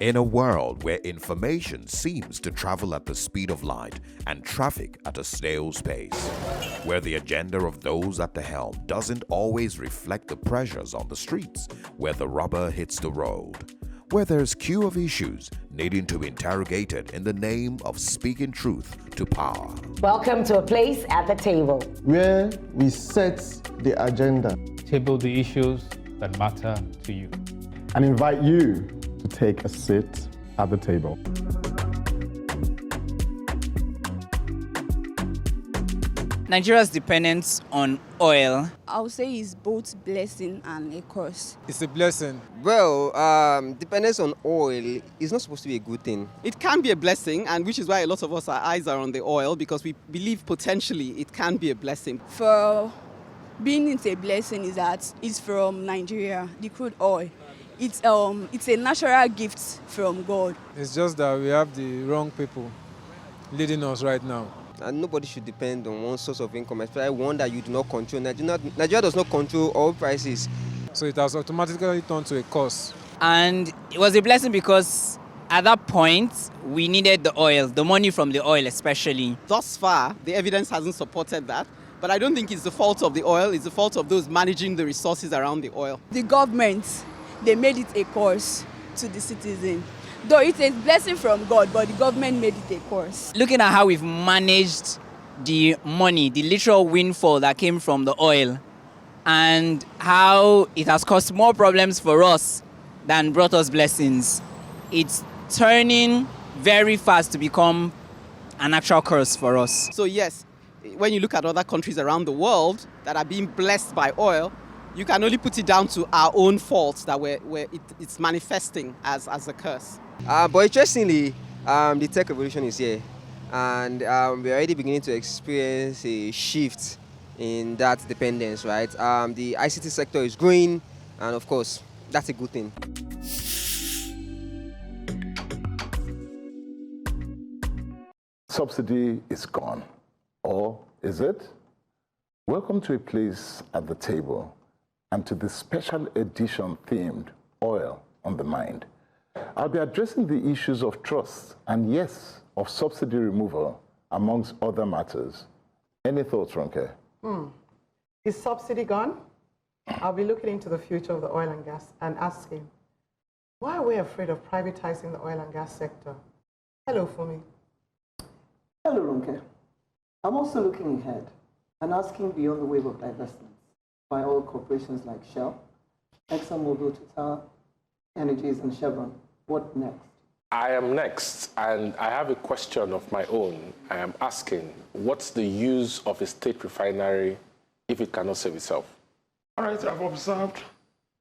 In a world where information seems to travel at the speed of light and traffic at a snail's pace, where the agenda of those at the helm doesn't always reflect the pressures on the streets, where the rubber hits the road, where there's queue of issues needing to be interrogated in the name of speaking truth to power. Welcome to a place at the table, where we set the agenda, table the issues that matter to you, and invite you to take a seat at the table. Nigeria's dependence on oil. I would say it's both blessing and a curse. It's a blessing. Well, dependence on oil is not supposed to be a good thing. It can be a blessing, and which is why a lot of us, our eyes are on the oil, because we believe potentially it can be a blessing. For being it's a blessing is that it's from Nigeria, the crude oil. It's a natural gift from God. It's just that we have the wrong people leading us right now. And nobody should depend on one source of income, especially one that you do not control. Nigeria does not control oil prices. So it has automatically turned to a curse. And it was a blessing because at that point, we needed the oil, the money from the oil especially. Thus far, the evidence hasn't supported that. But I don't think it's the fault of the oil, it's the fault of those managing the resources around the oil. The government, they made it a curse to the citizen. Though it's a blessing from God, but the government made it a curse. Looking at how we've managed the money, the literal windfall that came from the oil, and how it has caused more problems for us than brought us blessings, it's turning very fast to become an actual curse for us. So yes, when you look at other countries around the world that are being blessed by oil, you can only put it down to our own faults that it's manifesting as a curse. But interestingly, the tech revolution is here, and we're already beginning to experience a shift in that dependence, right? The ICT sector is growing, and of course, that's a good thing. Subsidy is gone, or is it? Welcome to a place at the table, and to the special edition themed Oil on the Mind. I'll be addressing the issues of trust and, yes, of subsidy removal, amongst other matters. Any thoughts, Ronke? Is subsidy gone? I'll be looking into the future of the oil and gas and asking, why are we afraid of privatizing the oil and gas sector? Hello, Fumi. Hello, Ronke. I'm also looking ahead and asking beyond the wave of divestment by oil corporations like Shell, ExxonMobil, Total, Energies, and Chevron. What next? I am next, and I have a question of my own. I am asking, what's the use of a state refinery if it cannot save itself? All right, I've observed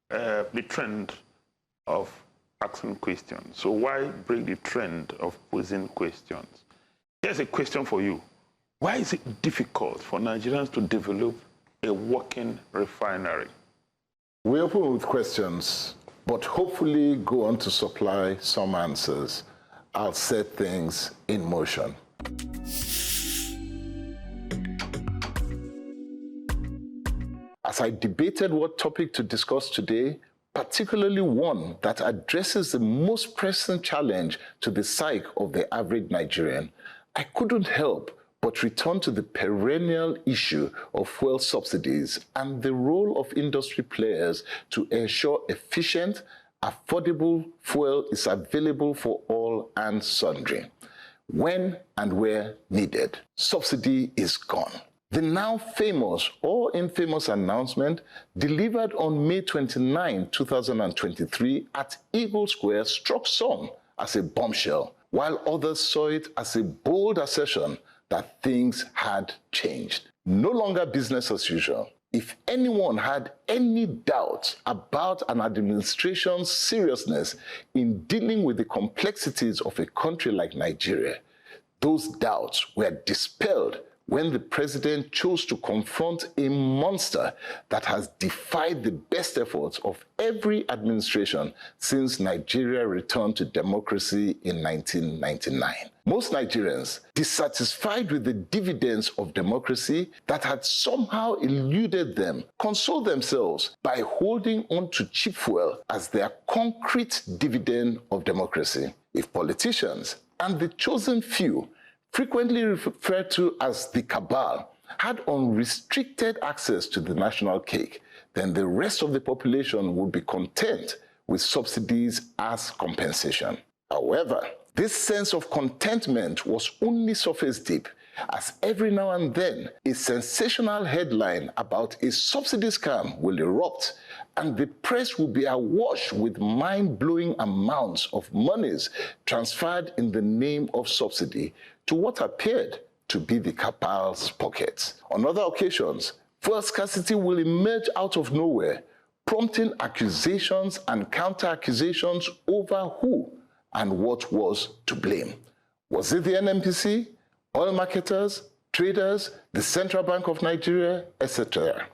the trend of asking questions. So why break the trend of posing questions? Here's a question for you. Why is it difficult for Nigerians to develop a working refinery? We open with questions, but hopefully go on to supply some answers. I'll set things in motion. As I debated what topic to discuss today, particularly one that addresses the most pressing challenge to the psyche of the average Nigerian, I couldn't help but return to the perennial issue of fuel subsidies and the role of industry players to ensure efficient, affordable fuel is available for all and sundry, when and where needed. Subsidy is gone. The now famous or infamous announcement delivered on May 29, 2023 at Eagle Square struck some as a bombshell, while others saw it as a bold assertion that things had changed. No longer business as usual. If anyone had any doubt about an administration's seriousness in dealing with the complexities of a country like Nigeria, those doubts were dispelled when the president chose to confront a monster that has defied the best efforts of every administration since Nigeria returned to democracy in 1999. Most Nigerians, dissatisfied with the dividends of democracy that had somehow eluded them, console themselves by holding on to cheap fuel as their concrete dividend of democracy. If politicians and the chosen few, frequently referred to as the cabal, had unrestricted access to the national cake, then the rest of the population would be content with subsidies as compensation. However, this sense of contentment was only surface deep, as every now and then a sensational headline about a subsidy scam will erupt and the press will be awash with mind-blowing amounts of monies transferred in the name of subsidy to what appeared to be the cabal's pockets. On other occasions, fuel scarcity will emerge out of nowhere, prompting accusations and counter-accusations over who and what was to blame. Was it the NNPC, oil marketers, traders, the Central Bank of Nigeria, etc.?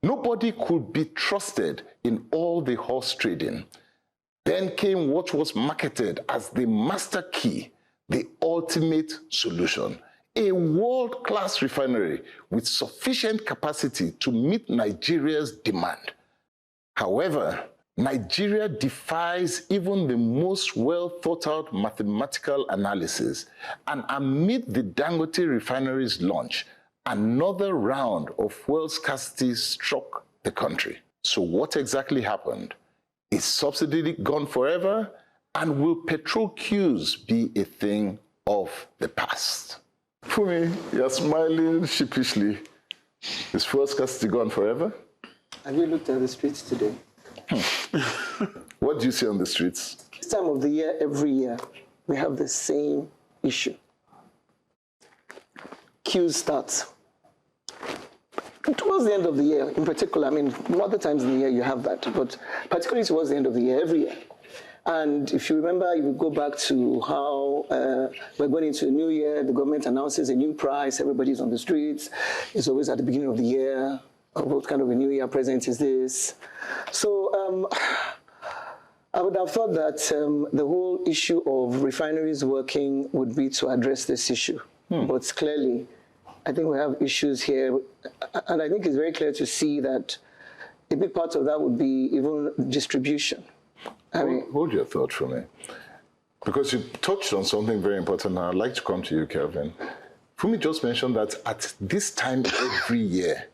Nobody could be trusted in all the horse trading. Then came what was marketed as the master key, the ultimate solution, a world-class refinery with sufficient capacity to meet Nigeria's demand. However, Nigeria defies even the most well-thought-out mathematical analysis, and amid the Dangote refinery's launch, another round of fuel scarcity struck the country. So what exactly happened? Is subsidy gone forever? And will petrol queues be a thing of the past? Fumi, you're smiling sheepishly. Is fuel scarcity gone forever? Have you looked at the streets today? What do you see on the streets? This time of the year, every year, we have the same issue. Queues start. Towards the end of the year, in particular, I mean, other times in the year you have that, but particularly towards the end of the year, every year. And if you remember, you go back to how we're going into a new year, the government announces a new price, everybody's on the streets. It's always at the beginning of the year. What kind of a new year present is this? So I would have thought that the whole issue of refineries working would be to address this issue. But clearly, I think we have issues here. And I think it's very clear to see that a big part of that would be even distribution. Hold your thought for me. Because you touched on something very important, and I'd like to come to you, Kelvin. Fumi just mentioned that at this time every year,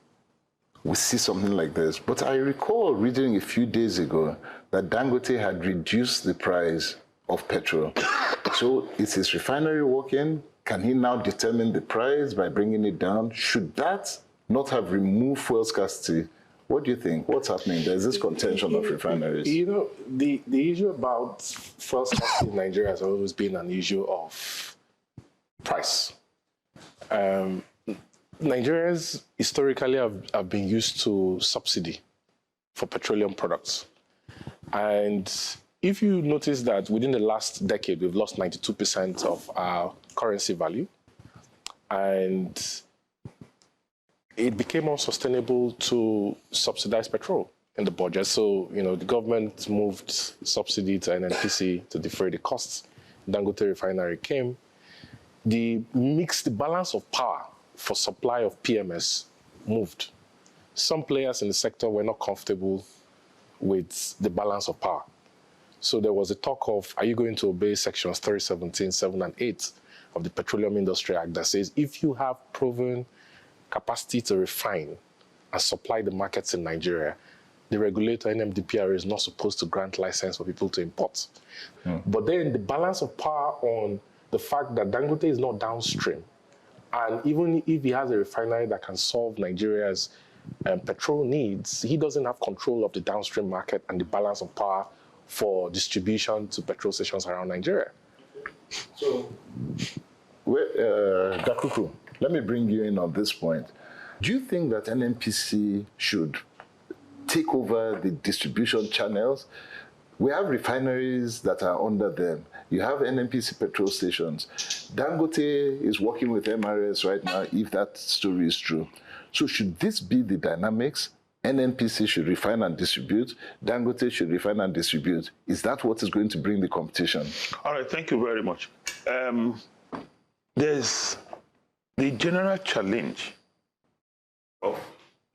we see something like this. But I recall reading a few days ago that Dangote had reduced the price of petrol. So is his refinery working? Can he now determine the price by bringing it down? Should that not have removed fuel scarcity? What do you think? What's happening? There's this contention of refineries. You know, the issue about fuel scarcity in Nigeria has always been an issue of price. Nigerians historically have been used to subsidy for petroleum products. And if you notice that within the last decade, we've lost 92% of our currency value, and it became unsustainable to subsidize petrol in the budget. So, you know, the government moved subsidy to NNPC to defray the costs. Dangote refinery came. The balance of power for supply of PMS moved. Some players in the sector were not comfortable with the balance of power. So there was a talk of, are you going to obey sections 317, 7 and 8 of the Petroleum Industry Act that says if you have proven capacity to refine and supply the markets in Nigeria, the regulator, NMDPRA, is not supposed to grant license for people to import. But then the balance of power on the fact that Dangote is not downstream, and even if he has a refinery that can solve Nigeria's petrol needs, he doesn't have control of the downstream market and the balance of power for distribution to petrol stations around Nigeria. So, Dakuku, let me bring you in on this point. Do you think that NNPC should take over the distribution channels? We have refineries that are under them. You have NNPC petrol stations. Dangote is working with MRS right now, if that story is true. So should this be the dynamics? NNPC should refine and distribute. Dangote should refine and distribute. Is that what is going to bring the competition? All right, thank you very much. There's the general challenge of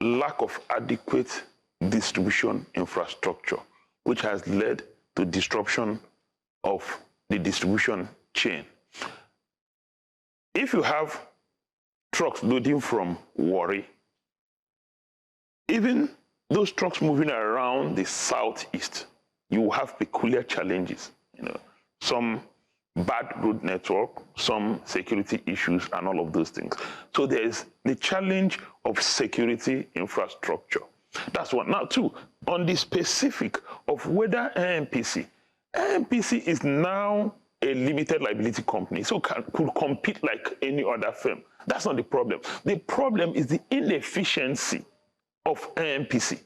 lack of adequate distribution infrastructure, which has led to disruption of the distribution chain. If you have trucks loading from Warri, even those trucks moving around the southeast, you will have peculiar challenges. Some bad road network, some security issues, and all of those things. So there's the challenge of security infrastructure. That's one. Now, two, on the specific of whether NNPC is now a limited liability company, so could compete like any other firm. That's not the problem. The problem is the inefficiency of NNPC,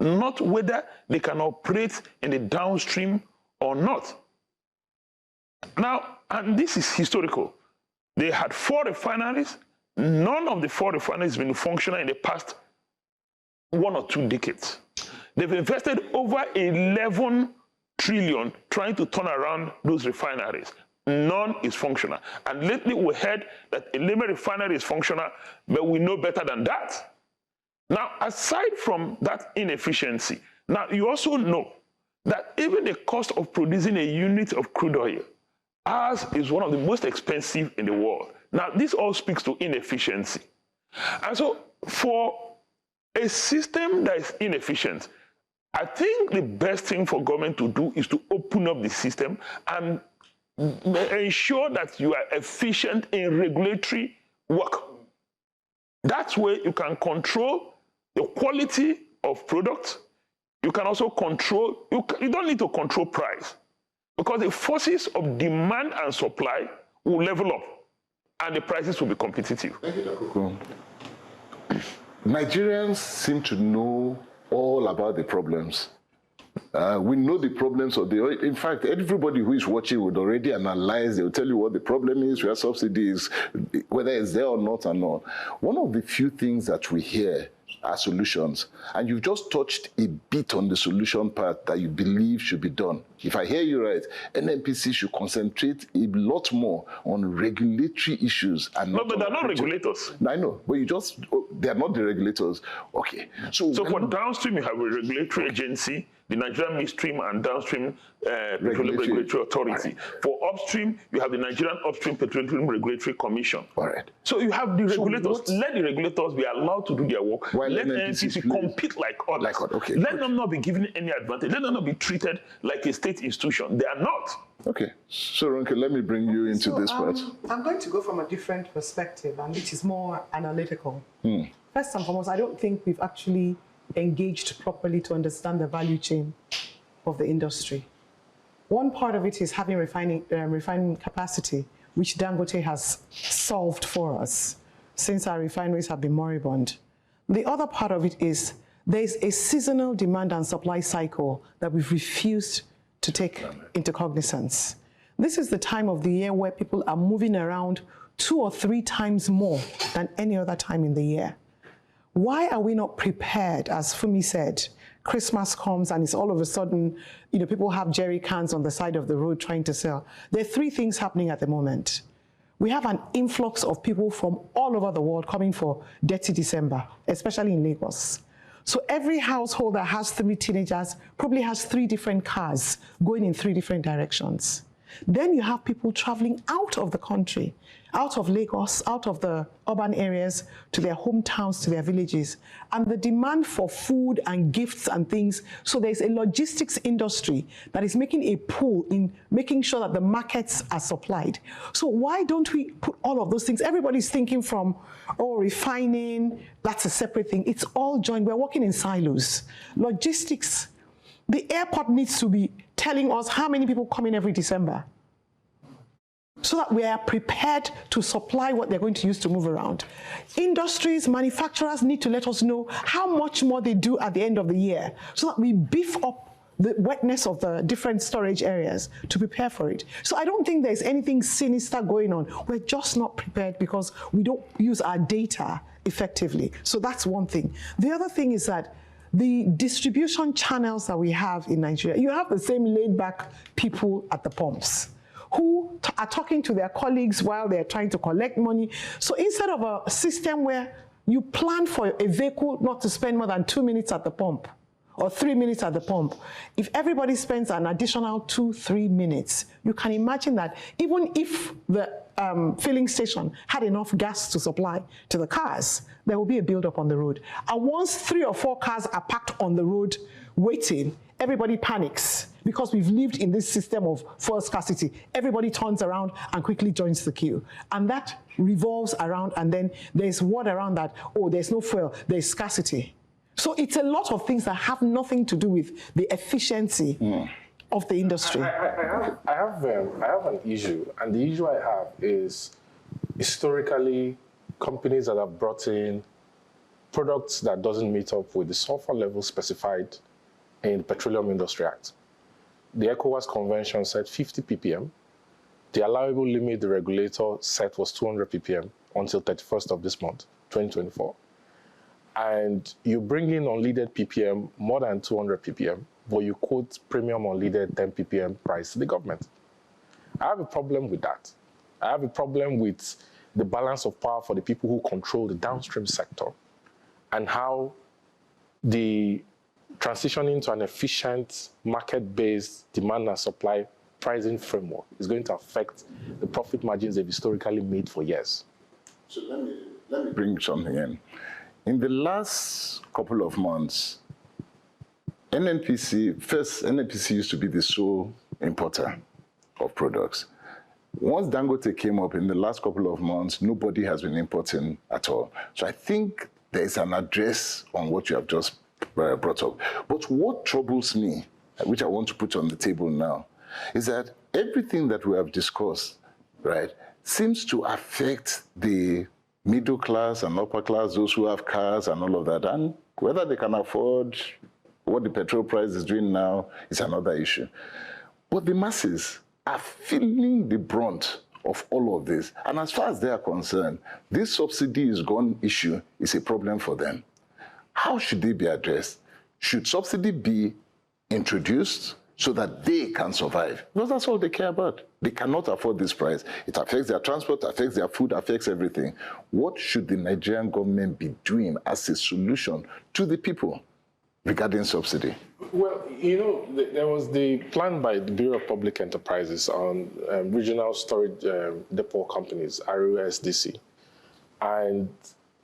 not whether they can operate in the downstream or not. Now, and this is historical. They had 4 refineries. None of the 4 refineries have been functional in the past 1 or 2 decades. They've invested over 11 trillion trying to turn around those refineries. None is functional. And lately we heard that Eleme refinery is functional, but we know better than that. Now, aside from that inefficiency, now you also know that even the cost of producing a unit of crude oil, ours is one of the most expensive in the world. Now, this all speaks to inefficiency. And so for a system that is inefficient, I think the best thing for government to do is to open up the system and ensure that you are efficient in regulatory work. That's where you can control the quality of products. You can also control, you don't need to control price, because the forces of demand and supply will level up and the prices will be competitive. Thank you, Dr. Kuhn. Nigerians seem to know all about the problems. We know the problems of the oil. In fact, everybody who is watching would already analyze. They'll tell you what the problem is, where subsidy is, whether it's there or not and all. One of the few things that we hear are solutions. And you've just touched a bit on the solution part that you believe should be done. If I hear you right, NNPC should concentrate a lot more on regulatory issues. And no, but they're not regulators. I know, but they're not the regulators. Okay. So for downstream, you have a regulatory agency, the Nigerian Midstream and Downstream Petroleum Regulatory Authority. Right. For upstream, you have the Nigerian Upstream Petroleum Regulatory Commission. All right. So you have the regulators. Let the regulators be allowed to do their work. Let NNPC compete like others. Okay, let them not be given any advantage. Let them not be treated like a state institution. They are not. Okay. So, Ronke, let me bring you into this part. I'm going to go from a different perspective, and which is more analytical. First and foremost, I don't think we've actually engaged properly to understand the value chain of the industry. One part of it is having refining capacity, which Dangote has solved for us since our refineries have been moribund. The other part of it is there's a seasonal demand and supply cycle that we've refused to take into cognizance. This is the time of the year where people are moving around 2 or 3 times more than any other time in the year. Why are we not prepared? As Fumi said, Christmas comes and it's all of a sudden, people have jerry cans on the side of the road trying to sell. There are 3 things happening at the moment. We have an influx of people from all over the world coming for Dirty December, especially in Lagos. So every household that has 3 teenagers probably has 3 different cars going in 3 different directions. Then you have people traveling out of the country, out of Lagos, out of the urban areas, to their hometowns, to their villages. And the demand for food and gifts and things, so there's a logistics industry that is making a pull in making sure that the markets are supplied. So why don't we put all of those things? Everybody's thinking from, refining, that's a separate thing. It's all joined. We're working in silos. Logistics. The airport needs to be telling us how many people come in every December so that we are prepared to supply what they're going to use to move around. Industries, manufacturers need to let us know how much more they do at the end of the year so that we beef up the wetness of the different storage areas to prepare for it. So I don't think there's anything sinister going on. We're just not prepared because we don't use our data effectively. So that's one thing. The other thing is that the distribution channels that we have in Nigeria, you have the same laid-back people at the pumps who are talking to their colleagues while they're trying to collect money. So instead of a system where you plan for a vehicle not to spend more than 2 minutes at the pump or 3 minutes at the pump, if everybody spends an additional 2-3 minutes, you can imagine that even if the filling station had enough gas to supply to the cars, there will be a buildup on the road. And once 3 or 4 cars are parked on the road waiting, everybody panics because we've lived in this system of fuel scarcity. Everybody turns around and quickly joins the queue. And that revolves around, and then there's word around that, oh, there's no fuel, there's scarcity. So it's a lot of things that have nothing to do with the efficiency of the industry. I have an issue, and the issue I have is historically companies that have brought in products that doesn't meet up with the sulfur level specified in the Petroleum Industry Act. The ECOWAS Convention said 50 ppm. The allowable limit the regulator set was 200 ppm until 31st of this month, 2024. And you bring in unleaded ppm more than 200 ppm, but you quote premium unleaded 10 ppm price to the government. I have a problem with that. I have a problem with the balance of power for the people who control the downstream sector and how the transitioning to an efficient market-based demand and supply pricing framework is going to affect the profit margins they've historically made for years. So let me bring something in. In the last couple of months, NNPC used to be the sole importer of products. Once Dangote came up in the last couple of months, nobody has been importing at all. So I think there's an address on what you have just brought up. But what troubles me, which I want to put on the table now, is that everything that we have discussed, right, seems to affect the middle class and upper class, those who have cars and all of that. And whether they can afford what the petrol price is doing now is another issue. But the masses are feeling the brunt of all of this. And as far as they are concerned, this subsidy is gone issue is a problem for them. How should they be addressed? Should subsidy be introduced so that they can survive? Because that's all they care about. They cannot afford this price. It affects their transport, affects their food, affects everything. What should the Nigerian government be doing as a solution to the people regarding subsidy? Well, you know, there was the plan by the Bureau of Public Enterprises on regional storage depot companies, RUSDC. And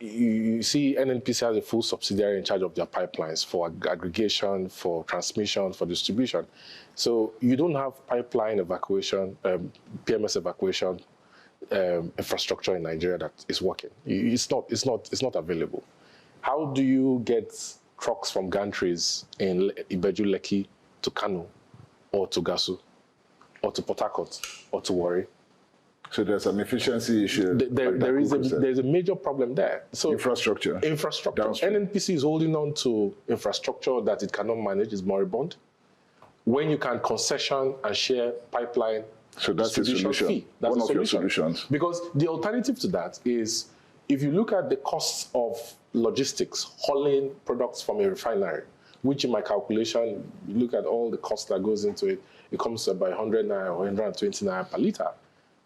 you see NNPC has a full subsidiary in charge of their pipelines for aggregation, for transmission, for distribution. So you don't have pipeline evacuation, PMS evacuation infrastructure in Nigeria that is working. It's not available. How do you get trucks from gantries in Ibeju Lekki to Kano, or to Gasu, or to Port Harcourt, or to Warri? So there's an efficiency issue. There's a major problem there. So infrastructure. NNPC is holding on to infrastructure that it cannot manage, is moribund. When you can concession and share pipeline, so that's a solution. Fee, that's one of your solutions. Because the alternative to that is, if you look at the costs of logistics, hauling products from a refinery, which in my calculation, you look at all the costs that goes into it, it comes to about 100 naira or 120 naira per litre.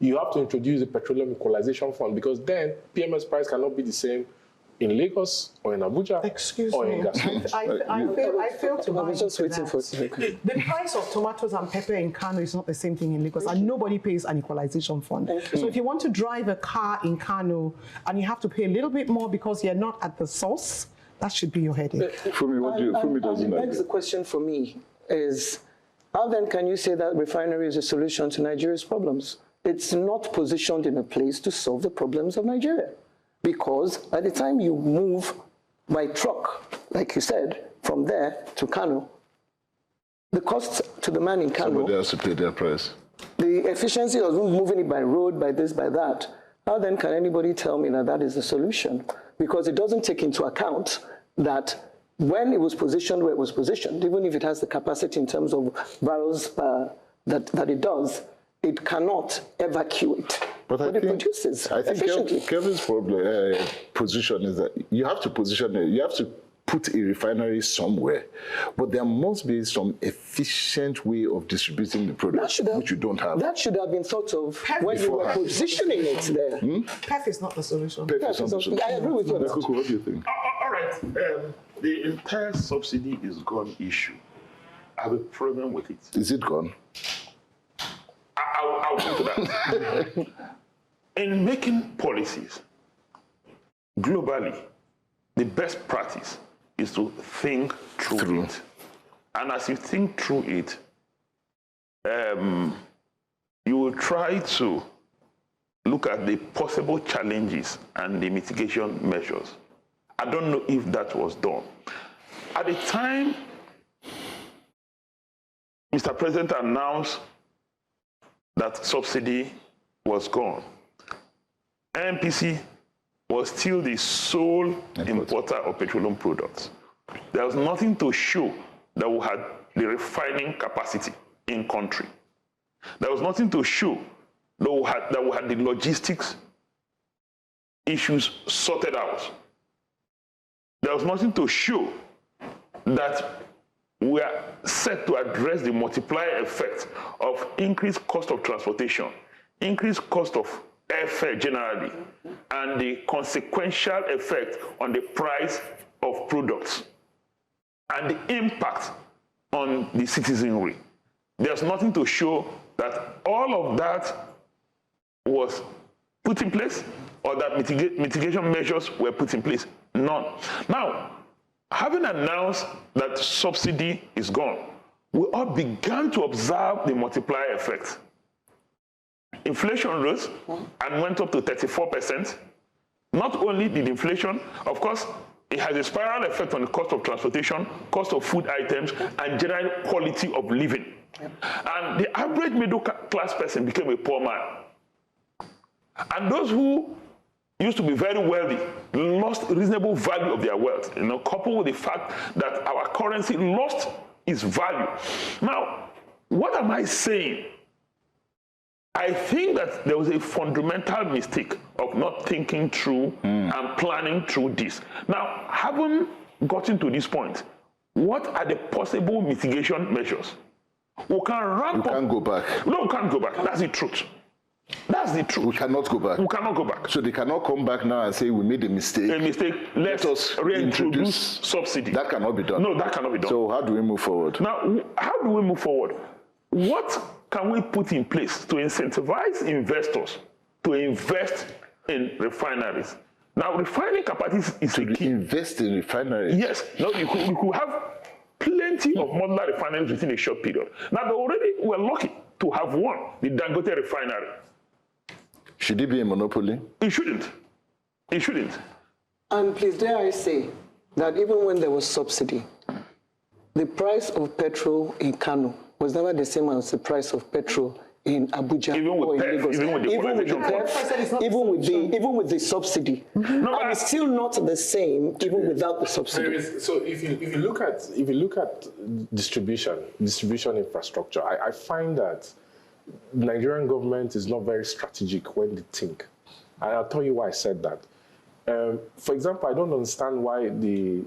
You have to introduce a petroleum equalization fund, because then PMS price cannot be the same in Lagos or in Abuja or in Gas. I fail to buy just waiting for the price of tomatoes and pepper in Kano is not the same thing in Lagos, and nobody pays an equalization fund. So if you want to drive a car in Kano and you have to pay a little bit more because you're not at the source, that should be your headache. Fumi doesn't like the question for me is, how then can you say that refinery is a solution to Nigeria's problems? It's not positioned in a place to solve the problems of Nigeria. Because by the time you move by truck, like you said, from there to Kano, the cost to the man in Kano... Somebody has to pay their price. The efficiency of moving it by road, by this, by that. How then can anybody tell me that that is the solution? Because it doesn't take into account that when it was positioned where it was positioned, even if it has the capacity in terms of barrels that it does, it cannot evacuate what it produces efficiently. Kevin's position is that you have to position it, you have to put a refinery somewhere, but there must be some efficient way of distributing the product, which you don't have. That should have been thought of when you were positioning it there. PEF is not the solution. I agree with you. What do you think? All right. The entire subsidy is gone issue. I have a problem with it. Is it gone? I'll come to that. In making policies globally, the best practice is to think through it. And as you think through it, you will try to look at the possible challenges and the mitigation measures. I don't know if that was done. At the time Mr. President announced that subsidy was gone, NPC was still the sole importer of petroleum products. There was nothing to show that we had the refining capacity in country. There was nothing to show that we had the logistics issues sorted out. There was nothing to show that we are set to address the multiplier effect of increased cost of transportation, increased cost of airfare generally, and the consequential effect on the price of products and the impact on the citizenry. There's nothing to show that all of that was put in place or that mitigation measures were put in place. None. Now, having announced that subsidy is gone, we all began to observe the multiplier effect. Inflation rose and went up to 34%. Not only did inflation, of course, it has a spiral effect on the cost of transportation, cost of food items, and general quality of living. And the average middle class person became a poor man. And those who used to be very wealthy lost reasonable value of their wealth, coupled with the fact that our currency lost its value. Now, what am I saying? I think that there was a fundamental mistake of not thinking through and planning through this. Now, having gotten to this point, what are the possible mitigation measures? We can't go back. No, we can't go back. That's the truth. That's the truth. We cannot go back. We cannot go back. So they cannot come back now and say we made a mistake. A mistake. Let us reintroduce subsidy. That cannot be done. No, that cannot be done. So how do we move forward? Now, how do we move forward? What can we put in place to incentivize investors to invest in refineries? Now, refining capacity is a key. Invest in refineries? Yes. Now, you could have plenty of modular refineries within a short period. Now, we're lucky to have one, the Dangote refinery. Should it be a monopoly? It shouldn't. It shouldn't. And please, dare I say that even when there was subsidy, the price of petrol in Kano was never the same as the price of petrol in Abuja or in Lagos. Even with the subsidy. And it's still not the same even without the subsidy. So if you look at distribution infrastructure, I find that the Nigerian government is not very strategic when they think. And I'll tell you why I said that. For example, I don't understand why the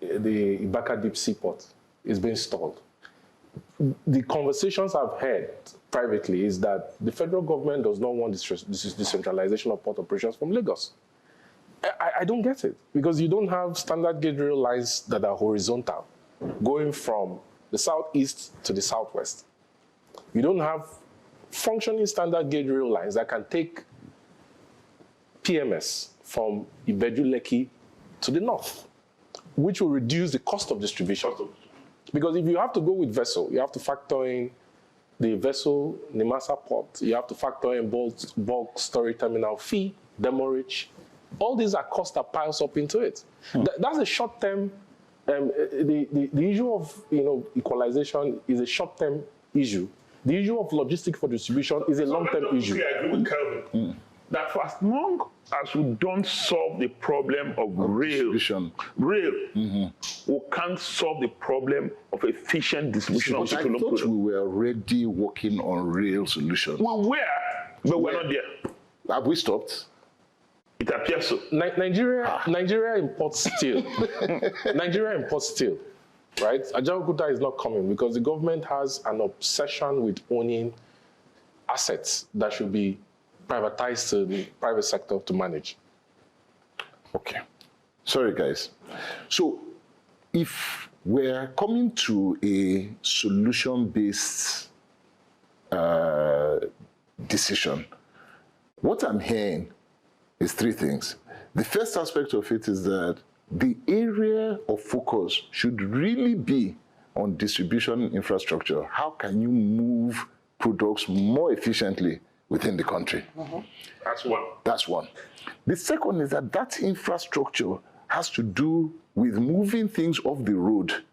Ibaka Deep Seaport is being stalled. The conversations I've had privately is that the federal government does not want this decentralization of port operations from Lagos. I don't get it, because you don't have standard gauge rail lines that are horizontal, going from the southeast to the southwest. You don't have functioning standard gauge rail lines that can take PMS from Ibeju-Lekki to the north, which will reduce the cost of distribution. Because if you have to go with vessel, you have to factor in the vessel, Nimasa port, you have to factor in bulk storage terminal fee, demurrage. All these are costs that piles up into it. That's a short-term, the issue of equalization is a short-term issue. The issue of logistics for distribution is a long-term issue. I agree with Calvin. that for as long as we don't solve the problem of rail, we can't solve the problem of efficient distribution of petroleum products. I thought we were already working on rail solutions. We were, but we're not there. Have we stopped? It appears so. Nigeria imports steel. Nigeria imports steel, right? Ajaokuta is not coming because the government has an obsession with owning assets that should be privatized to the private sector to manage. Okay. Sorry, guys. So if we're coming to a solution-based decision, what I'm hearing is three things. The first aspect of it is that the area of focus should really be on distribution infrastructure. How can you move products more efficiently within the country? That's one. That's one. The second is that that infrastructure has to do with moving things off the road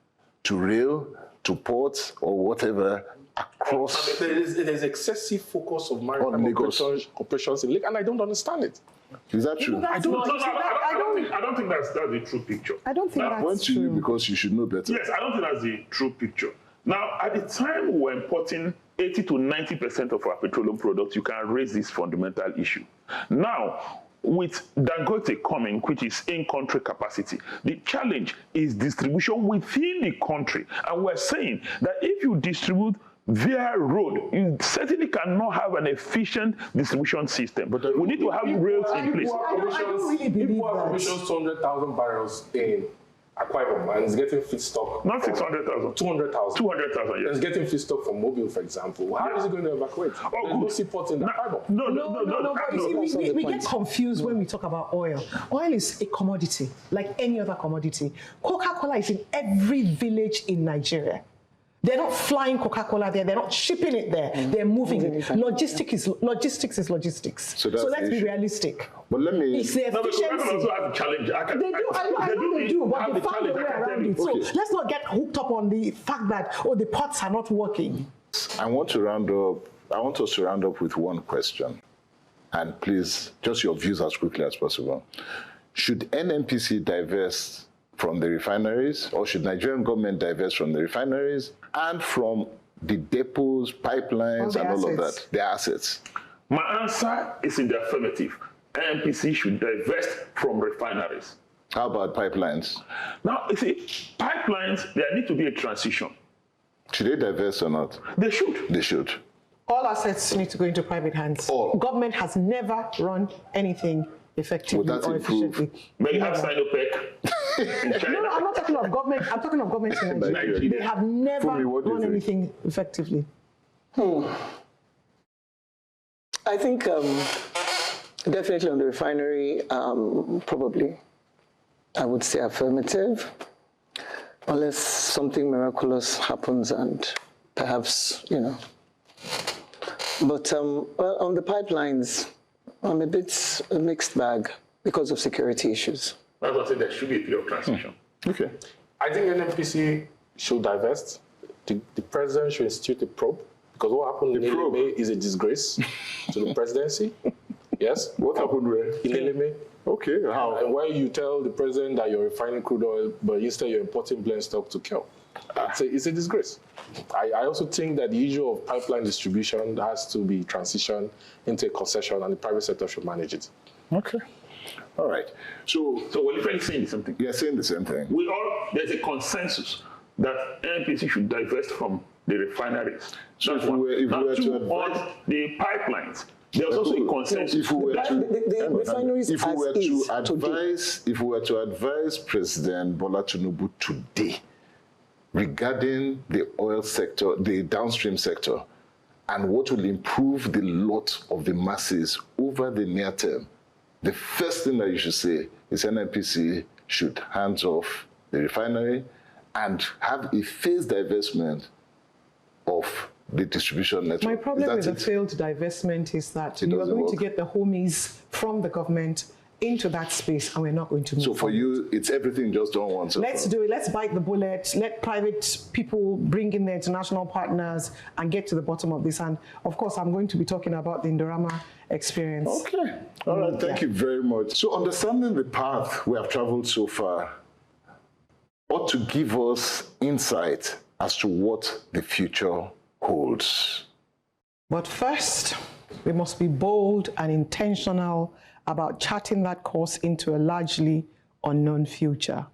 to rail, to ports, or whatever across. There's excessive focus of maritime operations in Lake, and I don't understand it. Is that true? I don't think that's the true picture. I don't think that's went to true. you because you should know better. Yes, I don't think that's the true picture. Now, at the time we were importing 80 to 90% of our petroleum products, you can raise this fundamental issue. Now, with Dangote coming, which is in-country capacity, the challenge is distribution within the country. And we're saying that if you distribute via road, you certainly cannot have an efficient distribution system. But we need to have rails in place. I don't really believe that. Commissions 200,000 barrels in Akwa Ibom and it's getting feedstock. Not 600,000. 200,000. 200,000, yes. It's getting feedstock from Mobile, for example. How is it going to evacuate? There's no seaport in the harbor. No, but you see, we get confused when we talk about oil. Oil is a commodity, like any other commodity. Coca-Cola is in every village in Nigeria. They're not flying Coca-Cola there. They're not shipping it there. They're moving it. Logistics is logistics. So let's be realistic. But let me. It's the efficiency. Coca-Cola also have a challenge. I know they do, but they found a way around it. So let's not get hooked up on the fact that the ports are not working. I want us to round up with one question, and please, just your views as quickly as possible. Should NNPC divest from the refineries, or should Nigerian government divest from the refineries and from the depots, pipelines, and all of that, their assets? My answer is in the affirmative. NNPC should divest from refineries. How about pipelines? Now, you see, pipelines, there need to be a transition. Should they divest or not? They should. They should. All assets need to go into private hands. All. Government has never run anything effectively or efficiently. May you have Sinopec in China? No, I'm not talking of government. I'm talking of government in Nigeria. They have never run anything effectively. I think definitely on the refinery, probably I would say affirmative, unless something miraculous happens and perhaps, But well, on the pipelines, I'm a bit a mixed bag because of security issues. That's what I said, there should be a period of transition. Okay. I think NNPC should divest. The president should institute a probe, because what happened in Eleme is a disgrace to the presidency. Yes. What happened where? In Eleme. Okay, how? And why you tell the president that you're refining crude oil, but instead you're importing blend stock to kill. It's a disgrace. I also think that the issue of pipeline distribution has to be transitioned into a concession, and the private sector should manage it. Okay. All right. So we're literally saying the same thing. You're saying the same thing. There's a consensus that NNPC should divest from the refineries. So if we were to advise the pipelines, there's also a consensus. If we were to advise President Bola Tinubu today regarding the oil sector, the downstream sector, and what will improve the lot of the masses over the near term, the first thing that you should say is NNPC should hands off the refinery and have a phased divestment of the distribution network. My problem with the failed divestment is that you are going to get the homies from the government into that space, and we're not going to move So for you, it's everything just done once. Let's do it. Let's bite the bullet. Let private people bring in their international partners and get to the bottom of this. And of course, I'm going to be talking about the Indorama experience. Okay. All right. Thank you very much. So understanding the path we have traveled so far ought to give us insight as to what the future holds. But first, we must be bold and intentional about charting that course into a largely unknown future.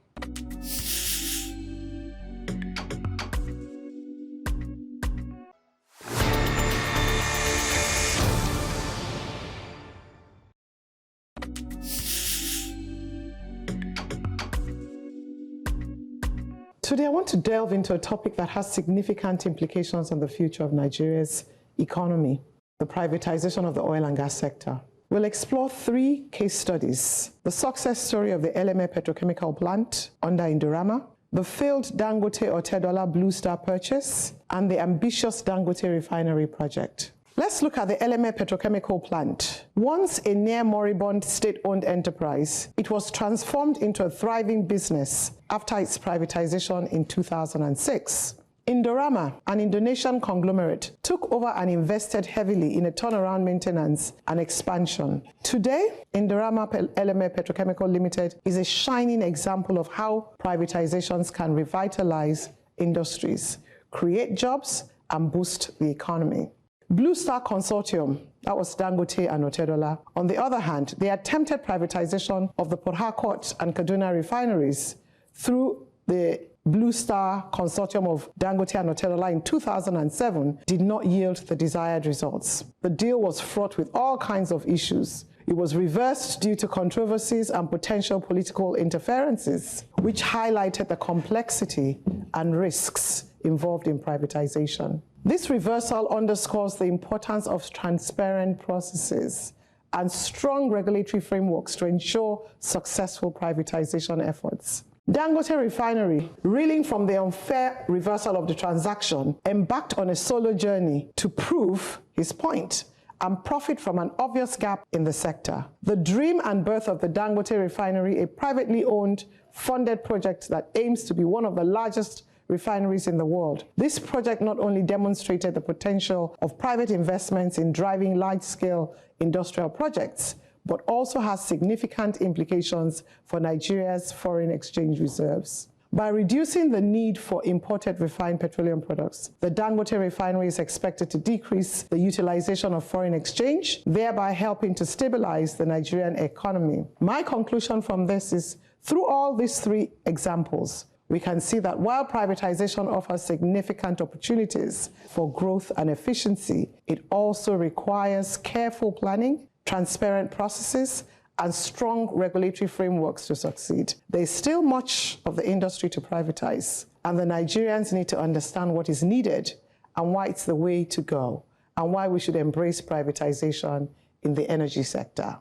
Today, I want to delve into a topic that has significant implications on the future of Nigeria's economy: the privatization of the oil and gas sector. We'll explore 3 case studies: the success story of the Eleme Petrochemical Plant under Indorama, the failed Dangote Otedola Blue Star purchase, and the ambitious Dangote refinery project. Let's look at the Eleme Petrochemical Plant. Once a near moribund state-owned enterprise, it was transformed into a thriving business after its privatization in 2006. Indorama, an Indonesian conglomerate, took over and invested heavily in a turnaround, maintenance, and expansion. Today, Indorama Eleme Petrochemical Limited is a shining example of how privatizations can revitalize industries, create jobs, and boost the economy. Blue Star Consortium, that was Dangote and Otedola. On the other hand, they attempted privatization of the Port Harcourt and Kaduna refineries through the Blue Star Consortium of Dangote and Otedola in 2007 did not yield the desired results. The deal was fraught with all kinds of issues. It was reversed due to controversies and potential political interferences, which highlighted the complexity and risks involved in privatization. This reversal underscores the importance of transparent processes and strong regulatory frameworks to ensure successful privatization efforts. Dangote Refinery, reeling from the unfair reversal of the transaction, embarked on a solo journey to prove his point and profit from an obvious gap in the sector. The dream and birth of the Dangote Refinery, a privately owned, funded project that aims to be one of the largest refineries in the world. This project not only demonstrated the potential of private investments in driving large-scale industrial projects, but also has significant implications for Nigeria's foreign exchange reserves. By reducing the need for imported refined petroleum products, the Dangote refinery is expected to decrease the utilization of foreign exchange, thereby helping to stabilize the Nigerian economy. My conclusion from this is, through all these 3 examples, we can see that while privatization offers significant opportunities for growth and efficiency, it also requires careful planning, transparent processes, and strong regulatory frameworks to succeed. There is still much of the industry to privatize, and the Nigerians need to understand what is needed and why it's the way to go, and why we should embrace privatization in the energy sector.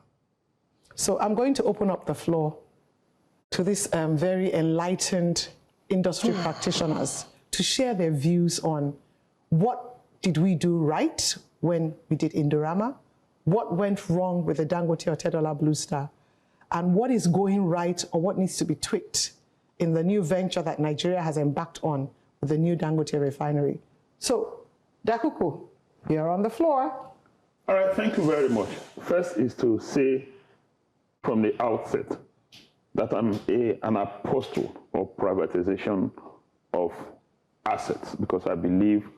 So I'm going to open up the floor to these very enlightened industry practitioners to share their views on what did we do right when we did Indorama, what went wrong with the Dangote Otedola Blue Star, and what is going right or what needs to be tweaked in the new venture that Nigeria has embarked on with the new Dangote refinery. So, Dakuku, you're on the floor. All right, thank you very much. First is to say from the outset that I'm an apostle of privatization of assets, because I believe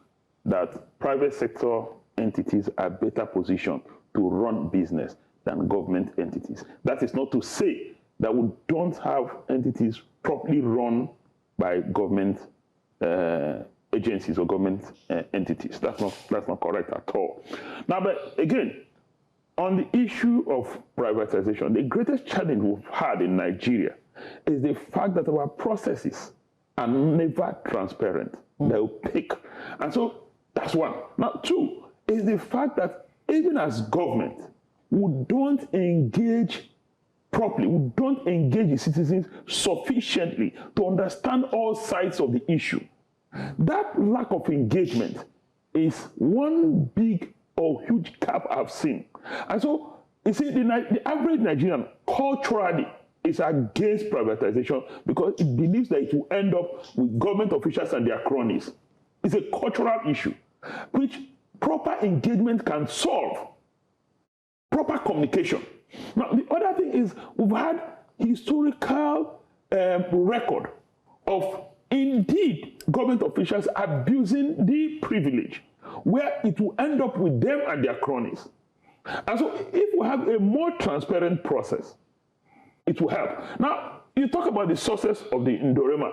that private sector entities are better positioned to run business than government entities. That is not to say that we don't have entities properly run by government agencies or government entities. That's not correct at all. Now, but again, on the issue of privatization, the greatest challenge we've had in Nigeria is the fact that our processes are never transparent. They're opaque. And so that's one. Now, 2 is the fact that even as government, we don't engage properly, we don't engage the citizens sufficiently to understand all sides of the issue. That lack of engagement is one big or huge gap I've seen. And so You see, the average Nigerian culturally is against privatization because it believes that it will end up with government officials and their cronies. It's a cultural issue, which proper engagement can solve. Proper communication. Now, the other thing is we've had historical record of indeed government officials abusing the privilege, where it will end up with them and their cronies. And so if we have a more transparent process, it will help. Now, you talk about the success of the Indorama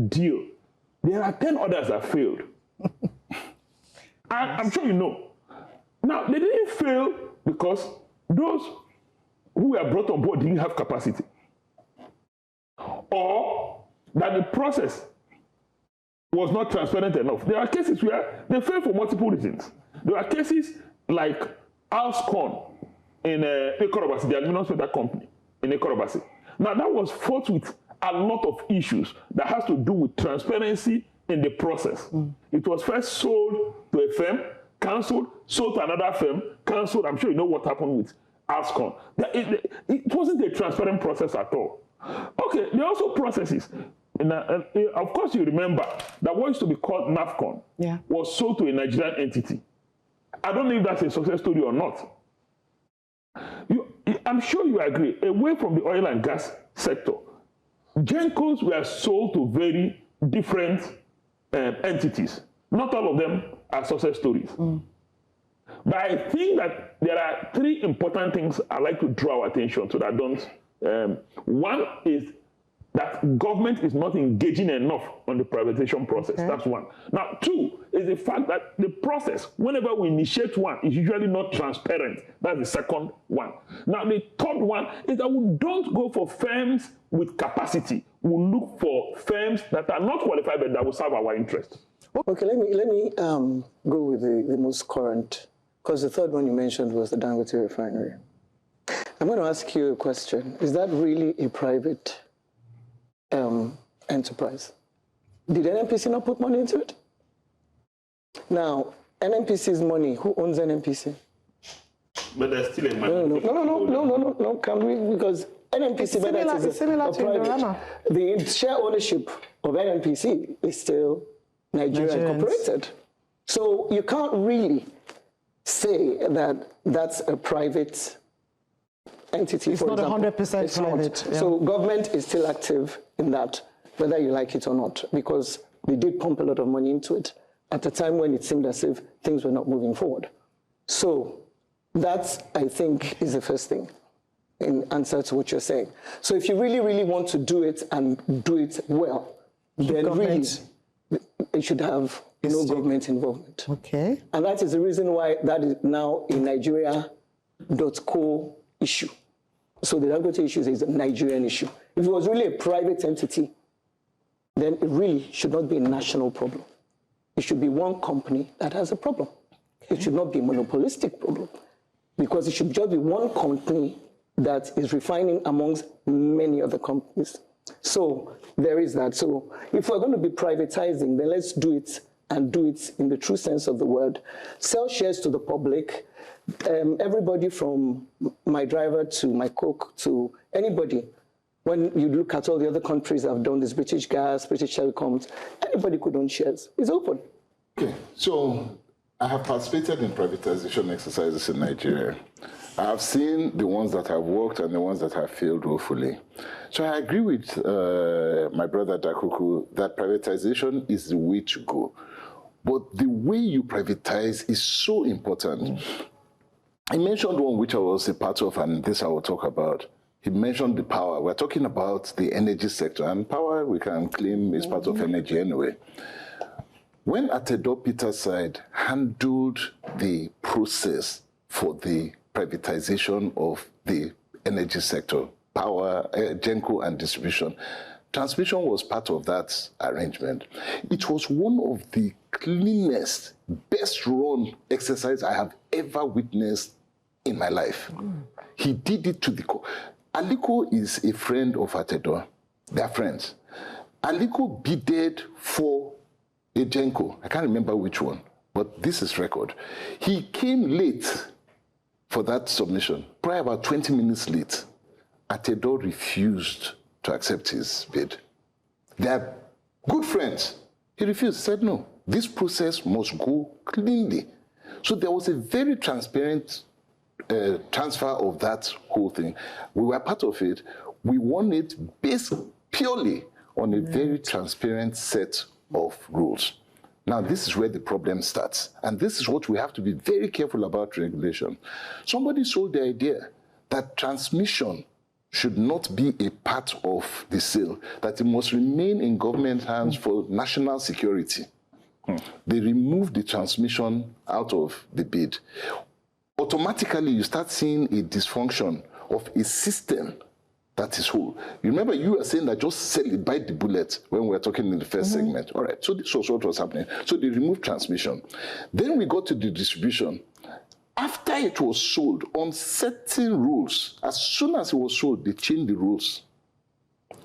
deal. There are 10 others that failed. I'm sure you know. Now, they didn't fail because those who were brought on board didn't have capacity. Or that the process was not transparent enough. There are cases where they failed for multiple reasons. There are cases like Alscon in Ekorobasi, the aluminum smelter company in Ekorobasi. Now, that was fought with a lot of issues that has to do with transparency in the process. It was first sold to a firm, cancelled, sold to another firm, cancelled. I'm sure you know what happened with Alscon. It wasn't a transparent process at all. Okay, there are also processes. Of course, you remember that what used to be called NAFCON was sold to a Nigerian entity. I don't know if that's a success story or not. I'm sure you agree, away from the oil and gas sector, Gencos were sold to very different entities. Not all of them are success stories. But I think that there are three important things I'd like to draw our attention to that don't. One is that government is not engaging enough on the privatization process. That's one. Now, two is the fact that the process, whenever we initiate one, is usually not transparent. That's the second one. Now, the third one is that we don't go for firms with capacity. We look for firms that are not qualified but that will serve our interest. Okay, let me go with the most current, because the third one you mentioned was the Dangote refinery. I'm going to ask you a question. Is that really a private enterprise? Did NNPC not put money into it? Now, NNPC's money, who owns NNPC? But there's still a No, can we? Because NNPC it's similar to Indorama. The share ownership of NNPC is still Nigerian incorporated. So you can't really say that that's a private entity. It's not 100% private. Yeah. So government is still active in that, whether you like it or not, because they did pump a lot of money into it at a time when it seemed as if things were not moving forward. So that, I think, is the first thing in answer to what you're saying. So if you really, really want to do it and do it well, then really it should have no government involvement. Okay. And that is the reason why that is now a Nigeria.co issue. So the Dangote issue is a Nigerian issue. If it was really a private entity, then it really should not be a national problem. It should be one company that has a problem. It should not be a monopolistic problem, because it should just be one company that is refining amongst many other companies. So there is that. So if we're going to be privatizing, then let's do it and do it in the true sense of the word. Sell shares to the public. Everybody from my driver to my cook to anybody, when you look at all the other countries that have done this, British Gas, British Telecoms, anybody could own shares. It's open. Okay, so I have participated in privatization exercises in Nigeria. I have seen the ones that have worked and the ones that have failed woefully. So I agree with my brother Dakuku that privatization is the way to go. But the way you privatize is so important. I mentioned one which I was a part of, and this I will talk about. He mentioned the power. We're talking about the energy sector, and power we can claim is part of energy anyway. When Otedola Peterside handled the process for the privatization of the energy sector, power, Genco and distribution, transmission was part of that arrangement. It was one of the cleanest, best run exercise I have ever witnessed in my life. He did it to the core. Aliko is a friend of Otedola. They are friends. Aliko bidded for a Genco. I can't remember which one, but this is record. He came late for that submission. Probably about 20 minutes late, Otedola refused to accept his bid. They are good friends. He refused, said no, this process must go cleanly. So there was a very transparent transfer of that whole thing. We were part of it. We won it based purely on a very transparent set of rules. Now, this is where the problem starts. And this is what we have to be very careful about regulation. Somebody sold the idea that transmission should not be a part of the sale, that it must remain in government hands for national security. They removed the transmission out of the bid. Automatically, you start seeing a dysfunction of a system that is whole. You remember you were saying that just sell it, bite the bullet when we were talking in the first segment. All right, so this was what was happening. So they removed transmission. Then we got to the distribution. After it was sold on certain rules, as soon as it was sold, they changed the rules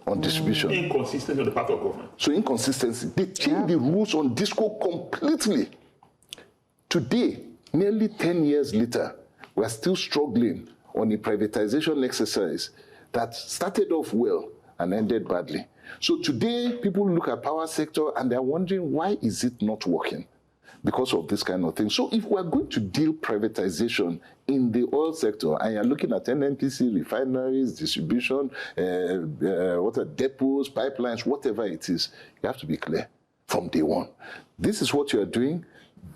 on distribution. Inconsistency on the part of government. So inconsistency. They changed the rules on disco completely. Today, nearly 10 years later, we're still struggling on a privatization exercise that started off well and ended badly. So today, people look at power sector and they're wondering, why is it not working? Because of this kind of thing. So if we're going to deal privatization in the oil sector, and you're looking at NNPC, refineries, distribution, depots, pipelines, whatever it is, you have to be clear from day one. This is what you're doing.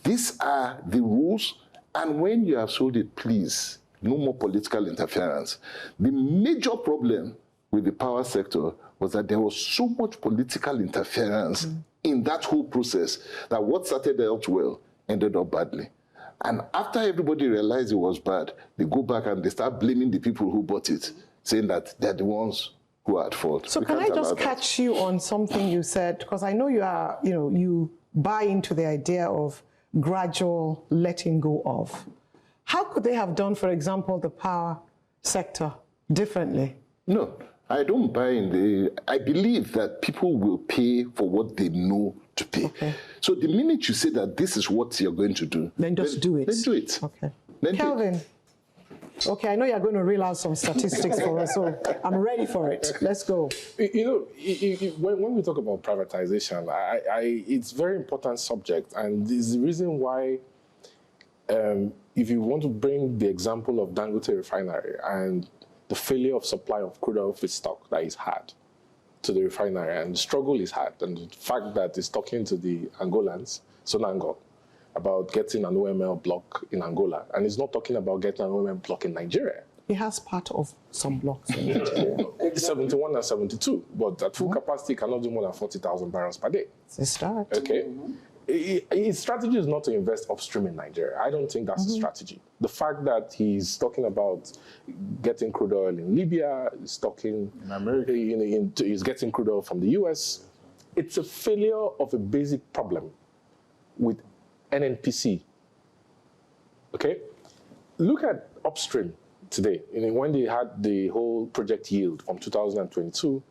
These are the rules. And when you have sold it, please, no more political interference. The major problem with the power sector was that there was so much political interference in that whole process that what started out well ended up badly. And after everybody realized it was bad, they go back and they start blaming the people who bought it, saying that they're the ones who are at fault. So can I just catch you on something you said? Because I know you buy into the idea of gradual letting go of. How could they have done, for example, the power sector differently? No. I don't buy in I believe that people will pay for what they know to pay. Okay. So the minute you say that this is what you're going to do, then just do it. Then do it. Okay. Kelvin, okay, I know you're going to reel out some statistics for us, so I'm ready for it. Let's go. When we talk about privatization, it's a very important subject, and it's the reason why if you want to bring the example of Dangote refinery and the failure of supply of crude oil feedstock that is hard to the refinery, and the struggle is hard, and the fact that it's talking to the Angolans, Sonangol, about getting an OML block in Angola, and it's not talking about getting an OML block in Nigeria. It has part of some blocks in Nigeria. 71 and 72, but at full capacity cannot do more than 40,000 barrels per day. It's a start. Okay. His strategy is not to invest upstream in Nigeria. I don't think that's a strategy. The fact that he's talking about getting crude oil in Libya, he's talking in America, he's getting crude oil from the US, it's a failure of a basic problem with NNPC. Okay? Look at upstream today. When they had the whole project yield from 2022,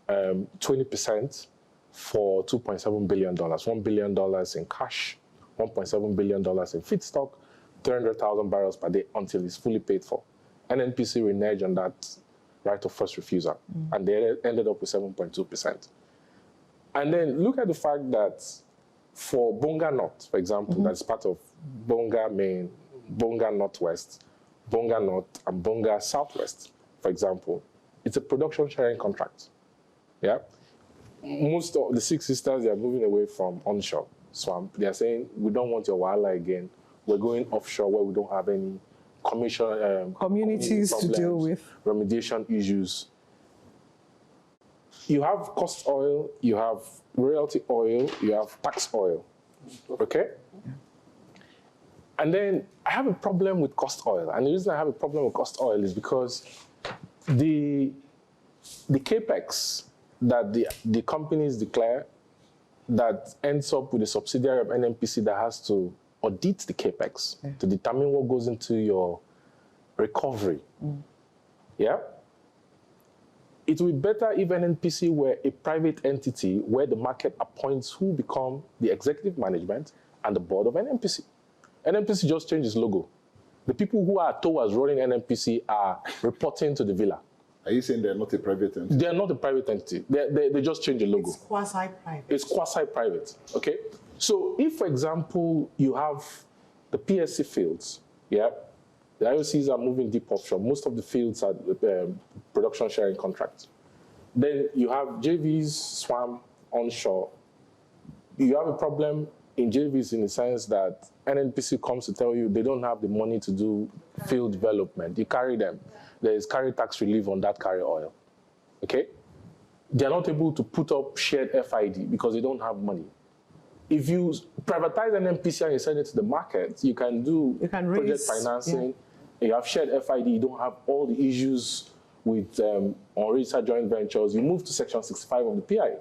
20%, for $2.7 billion, $1 billion in cash, $1.7 billion in feedstock, 300,000 barrels per day until it's fully paid for. NNPC reneged on that right of first refusal, and they ended up with 7.2%. And then look at the fact that for Bonga North, for example, that's part of Bonga Main, Bonga Northwest, Bonga North, and Bonga Southwest, for example, it's a production sharing contract. Yeah. Most of the Six Sisters, they are moving away from onshore swamp. They are saying, we don't want your wildlife again. We're going offshore where we don't have any communities to deal with. Remediation issues. You have cost oil, you have royalty oil, you have tax oil. Okay? And then I have a problem with cost oil. And the reason I have a problem with cost oil is because the capex that the companies declare that ends up with a subsidiary of NNPC that has to audit the capex to determine what goes into your recovery. Yeah? It would be better if NNPC were a private entity where the market appoints who become the executive management and the board of NNPC. NNPC just changed its logo. The people who are towards running NNPC are reporting to the villa. Are you saying they're not a private entity? They are not a private entity. They just change the logo. It's quasi-private. It's quasi-private, okay? So if, for example, you have the PSC fields, yeah, the IOCs are moving deep offshore. Most of the fields are production sharing contracts. Then you have JVs, swam, onshore. You have a problem in JVs in the sense that NNPC comes to tell you they don't have the money to do field development. You carry them. There is carry tax relief on that carry oil, okay? They're not able to put up shared FID because they don't have money. If you privatize NNPC and you send it to the market, you can do project financing. Yeah. You have shared FID. You don't have all the issues with unregistered joint ventures. You move to Section 65 of the PI.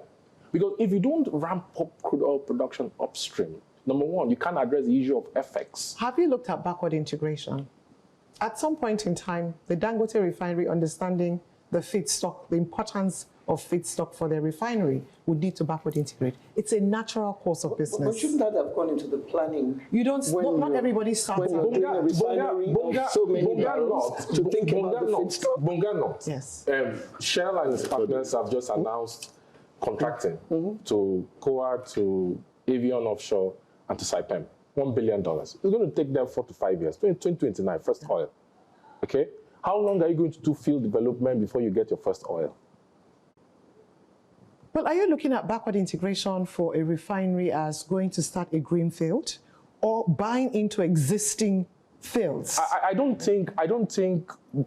Because if you don't ramp up crude oil production upstream, number one, you can't address the issue of FX. Have you looked at backward integration? At some point in time, the Dangote refinery, understanding the feedstock, the importance of feedstock for their refinery, would need to backward integrate. It's a natural course of business. But shouldn't that have gone into the planning? You don't. Not everybody starts. When you're doing a refinery of so many barrels to think about the feedstock. Bonga not. Yes. Shell and its partners have just announced contracting to COA, to Avion Offshore, and to Saipem. $1 billion. It's going to take them 4 to 5 years, 2029, first oil. Okay? How long are you going to do field development before you get your first oil? Well, are you looking at backward integration for a refinery as going to start a green field or buying into existing fields? I don't think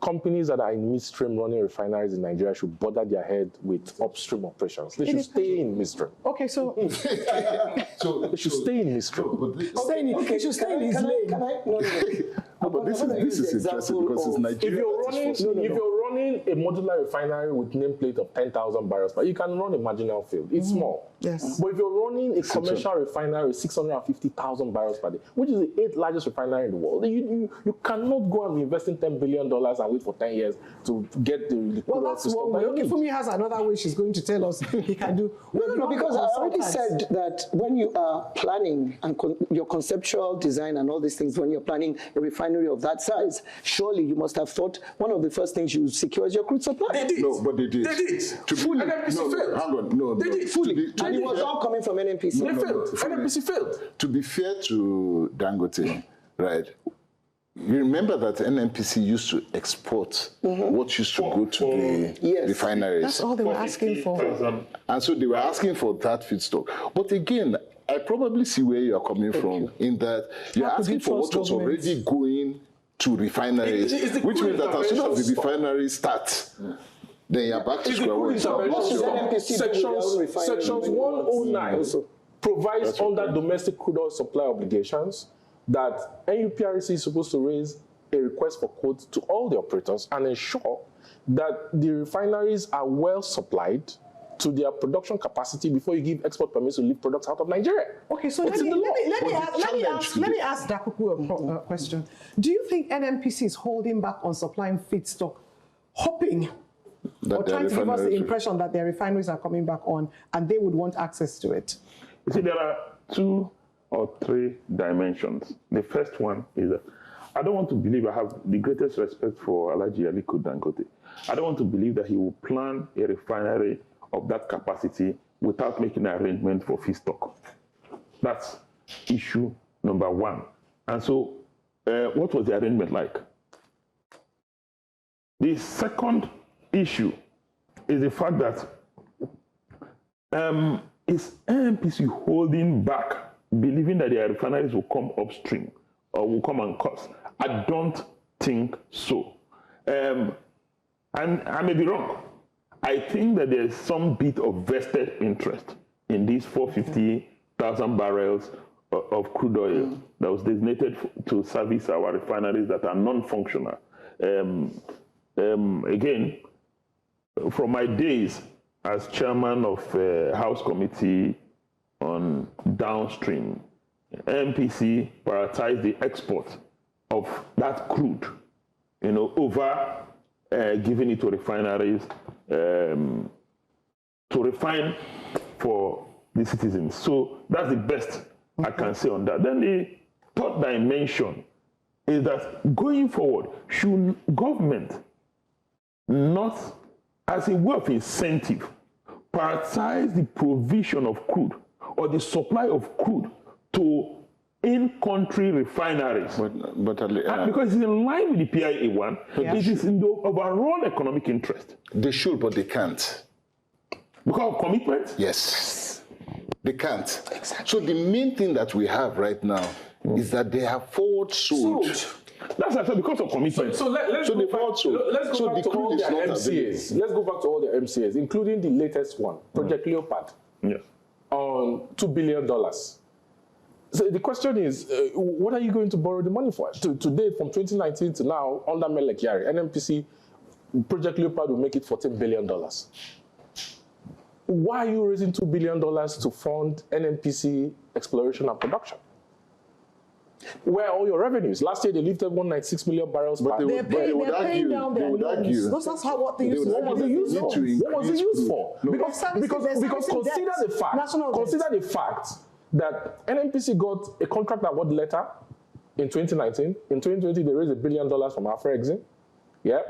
companies that are in midstream running refineries in Nigeria should bother their head with upstream operations. They should stay in midstream. Okay, so they should stay in midstream. They should stay in his lane. No, but this is interesting because it's Nigeria. If you're running a modular refinery with nameplate of 10,000 barrels, but you can run a marginal field. It's small. Yes. But if you're running a commercial refinery with 650,000 barrels per day, which is the 8th largest refinery in the world, you cannot go and be investing $10 billion and wait for 10 years to get the well, that's one way. Okay, Fumi has another way she's going to tell us he can do. No, because I already said that when you are planning and your conceptual design and all these things, when you're planning a refinery of that size, surely you must have thought one of the first things you secure is your crude supply. They did. No, but they did. They did. Fully. NNPC failed. Hang on. No, they did. Fully. And it was all coming from NNPC. They failed. NNPC failed. To be fair to Dangote, right? You remember that NNPC used to export what used to go to the refineries. That's all they were asking for. And so they were asking for that feedstock. But again, I probably see where you are coming from in that you're asking for what was already going to refineries, which means that as soon as the refinery starts, then you're back to square one. Sections 109 provides under domestic crude oil supply obligations that NUPRC is supposed to raise a request for quotes to all the operators and ensure that the refineries are well supplied to their production capacity before you give export permits to leave products out of Nigeria. Okay, so let me ask Dakuku a question. Do you think NNPC is holding back on supplying feedstock, hoping or trying to give us the impression that their refineries are coming back on and they would want access to it? You see, there are 2 or 3 dimensions. The first one is that I don't want to believe, I have the greatest respect for Alhaji Aliko Dangote. I don't want to believe that he will plan a refinery of that capacity without making an arrangement for feedstock. That's issue number 1. And so, what was the arrangement like? The second issue is the fact that is NNPC holding back, believing that their refineries will come upstream or will come and cost? I don't think so. And I may be wrong. I think that there's some bit of vested interest in these 450,000 barrels of crude oil that was designated to service our refineries that are non-functional. Again, from my days as chairman of House Committee on Downstream, NPC prioritized the export of that crude, over giving it to refineries to refine for the citizens. So that's the best I can say on that. Then the third dimension is that going forward, should government not, as a way of incentive, prioritize the provision of crude or the supply of crude to in-country refineries? Because it's in line with the PIA1, it is in the overall economic interest. They should, but they can't. Because of commitment? Yes. They can't. Exactly. So the main thing that we have right now is that they have forward sold. That's actually because of commitment. So let's go back to all their MCAs. Let's go back to all the MCAs, including the latest one, Project Leopard, on $2 billion. So the question is, what are you going to borrow the money for? To date, from 2019 to now, under Melek Yari, NNPC, Project Leopard will make it $14 billion. Why are you raising $2 billion to fund NNPC exploration and production? Where are all your revenues? Last year, they lifted 196 million barrels per day. They're paying down their loans. That's how what they use. What was it used for? What was it used for? Because consider the fact that NNPC got a contract award letter in 2019. In 2020, they raised $1 billion from Afrexim. Yeah.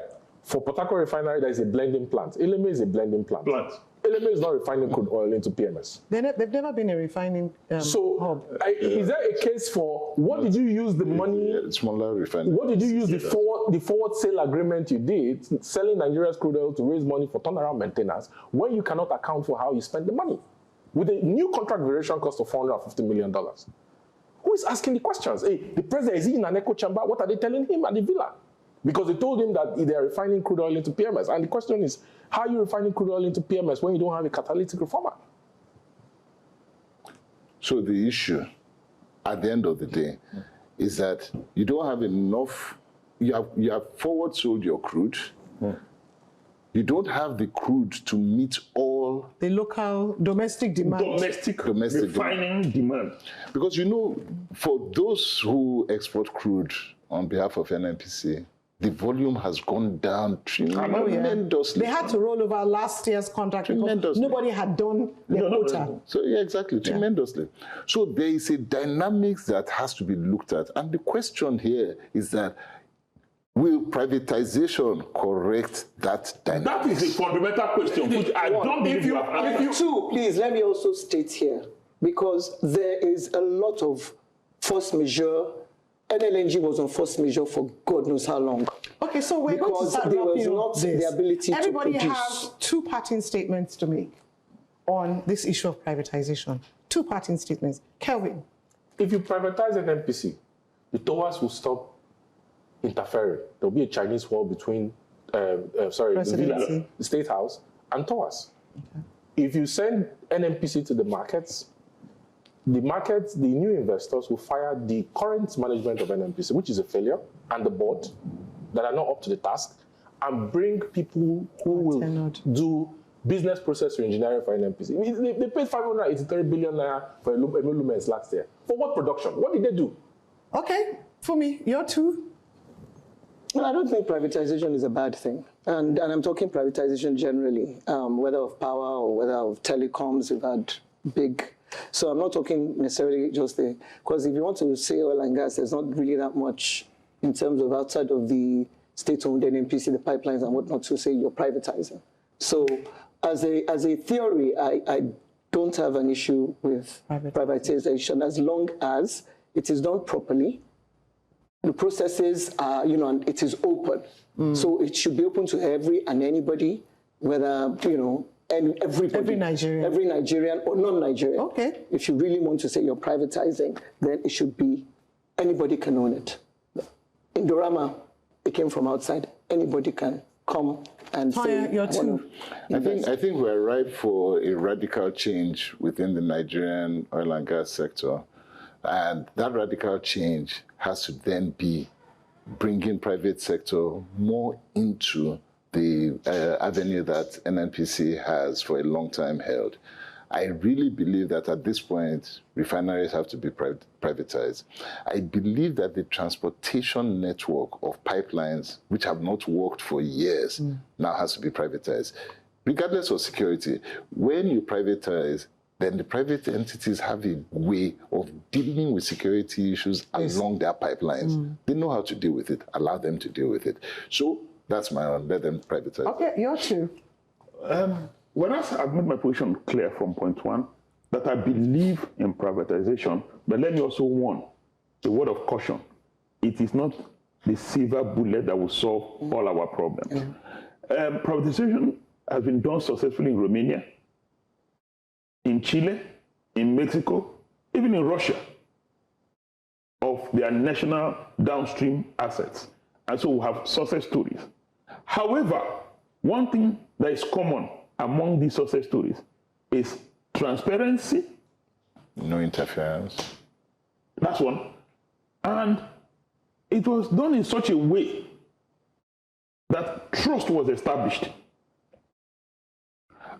For Port Harcourt refinery, there is a blending plant. Eleme is a blending plant. Eleme is not refining crude oil into PMS. They've never been a refining hub. Is there a case for what did you use the money? Smaller refineries. What did you use the forward sale agreement you did, selling Nigeria's crude oil to raise money for turnaround maintenance, when you cannot account for how you spend the money? With a new contract variation cost of $450 million. Who is asking the questions? Hey, the president, is he in an echo chamber? What are they telling him at the villa? Because they told him that they are refining crude oil into PMS. And the question is, how are you refining crude oil into PMS when you don't have a catalytic reformer? So the issue, at the end of the day, is that you don't have enough, you have forward sold your crude. You don't have the crude to meet all the local domestic demand. Domestic refining demand. Because for those who export crude on behalf of NNPC, the volume has gone down tremendously. They had to roll over last year's contract because nobody had done their quota. So exactly, tremendously. So there is a dynamics that has to be looked at. And the question here is that, will privatization correct that dynamics? That is a fundamental question, which I don't believe you have answered. Please, let me also state here, because there is a lot of force majeure. NLNG was on force majeure for God knows how long. Okay, so we're going to start wrapping up this. The ability Everybody to produce. has two parting statements to make on this issue of privatization. Two parting statements. Kelvin. If you privatize an NPC, the towers will stop interfering. There will be a Chinese wall between, the State House and towers. Okay. If you send NNPC to the markets, the new investors will fire the current management of NNPC, which is a failure, and the board that are not up to the task, and bring people who will do business process engineering for NNPC. They paid 583 billion naira for Lumens last year. For what production? What did they do? Okay, for me, your two. Well, I don't think privatization is a bad thing. And I'm talking privatization generally, whether of power or whether of telecoms. We've had big. So I'm not talking necessarily just because if you want to say oil and gas, there's not really that much in terms of outside of the state-owned NNPC, the pipelines and whatnot, to say you're privatizing. So as a theory, I don't have an issue with privatization as long as it is done properly. The processes are, and it is open. So it should be open to every and anybody, whether, and everybody. Every Nigerian or non-Nigerian. Okay. If you really want to say you're privatizing, then it should be anybody can own it. Indorama, it came from outside. Anybody can come and say. Your two. I think we're ripe for a radical change within the Nigerian oil and gas sector. And that radical change has to then be bringing private sector more into the avenue that NNPC has for a long time held. I really believe that at this point, refineries have to be privatized. I believe that the transportation network of pipelines, which have not worked for years, now has to be privatized. Regardless of security, when you privatize, then the private entities have a way of dealing with security issues along their pipelines. They know how to deal with it. Allow them to deal with it. So that's my own. Let them privatize. Okay, your two. Well, I've made my position clear from point one, that I believe in privatization, but let me also warn, a word of caution. It is not the silver bullet that will solve all our problems. Privatization has been done successfully in Romania, in Chile, in Mexico, even in Russia, of their national downstream assets. And so we have success stories. However, one thing that is common among these success stories is transparency. No interference. That's one. And it was done in such a way that trust was established.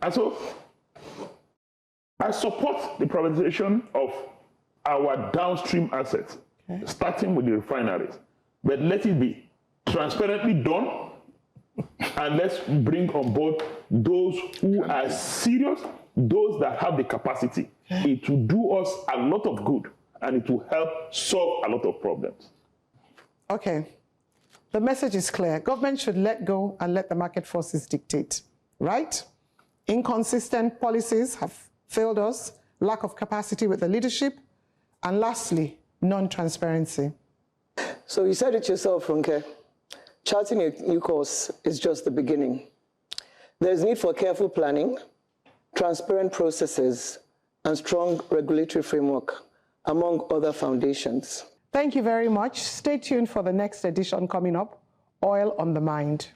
And so I support the privatization of our downstream assets, starting with the refineries. But let it be transparently done, and let's bring on board those who are serious, those that have the capacity. It will do us a lot of good, and it will help solve a lot of problems. Okay. The message is clear. Government should let go and let the market forces dictate, right? Inconsistent policies have failed us, lack of capacity with the leadership, and lastly, non-transparency. So you said it yourself, Ronke. Charting a new course is just the beginning. There's need for careful planning, transparent processes, and strong regulatory framework, among other foundations. Thank you very much. Stay tuned for the next edition coming up, Oil on the Mind.